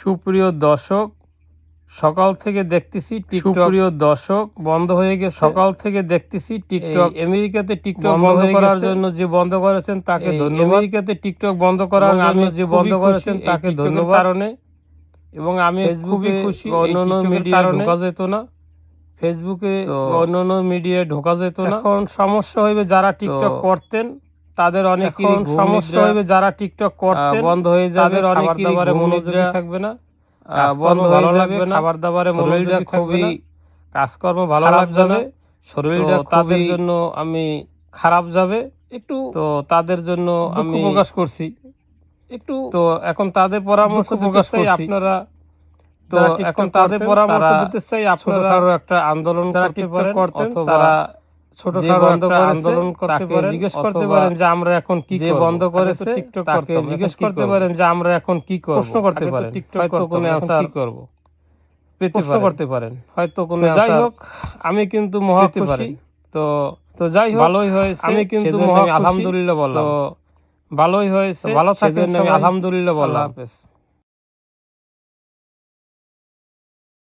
সুপ্রিয় দর্শক, সকাল থেকে দেখতেছি সুপ্রিয় দর্শক বন্ধ হয়ে গেছে। সকাল থেকে দেখতেছি টিকটক আমেরিকাতে টিকটক বন্ধ করার জন্য যে বন্ধ করেছেন তাকে ধন্যবাদ। আমেরিকাতে টিকটক বন্ধ করার জন্য যে বন্ধ করেছেন তাকে ধন্যবাদ কারণে, এবং আমি খুবই খুশি। অন্যান্য মিডিয়ায় ঢোকা যেত না, ফেসবুকে অন্যান্য মিডিয়ায় ঢোকা যেত না। এখন সমস্যা হইবে যারা টিকটক করতেন তাদের অনেক সমস্যা হইবে, যারা টিকটক করতেন বন্ধ হয়ে যাবে, অনেক খাবারে মনোযোগী থাকবে না, বন্ধ হয়ে যাবে, খাবার দাবারে মনোযোগী খুবই, কাজকর্ম ভালো লাগবে না, শরীরটা তাদের জন্য আমি খারাপ যাবে একটু। তো তাদের জন্য আমি প্রকাশ করছি একটু। তো এখন তাদের পরামর্শ প্রকাশ করছি আপনারা, তো এখন তাদের পরামর্শ দিতে চাই আপনারা একটা আন্দোলন করতে পারেন, তারা ছোটখাটো একটা আন্দোলন করতে পারেন, জিজ্ঞেস করতে পারেন যে আমরা এখন কি করব, বন্ধ করেছে তাকে জিজ্ঞেস করতে পারেন যে আমরা এখন কি করব, প্রশ্ন করতে পারেন, হয়তো কোনো আনসার কি করব প্রশ্ন করতে পারেন, হয়তো কোনো আনসার। যাই হোক, আমি কিন্তু মহা খুশি। তো যাই হোক, ভালোই হয়েছে, আমি কিন্তু আলহামদুলিল্লাহ বললাম। তো ভালোই হয়েছে, ভালো থাকেন, আমি আলহামদুলিল্লাহ বললাম। আল্লাহ হাফেজ।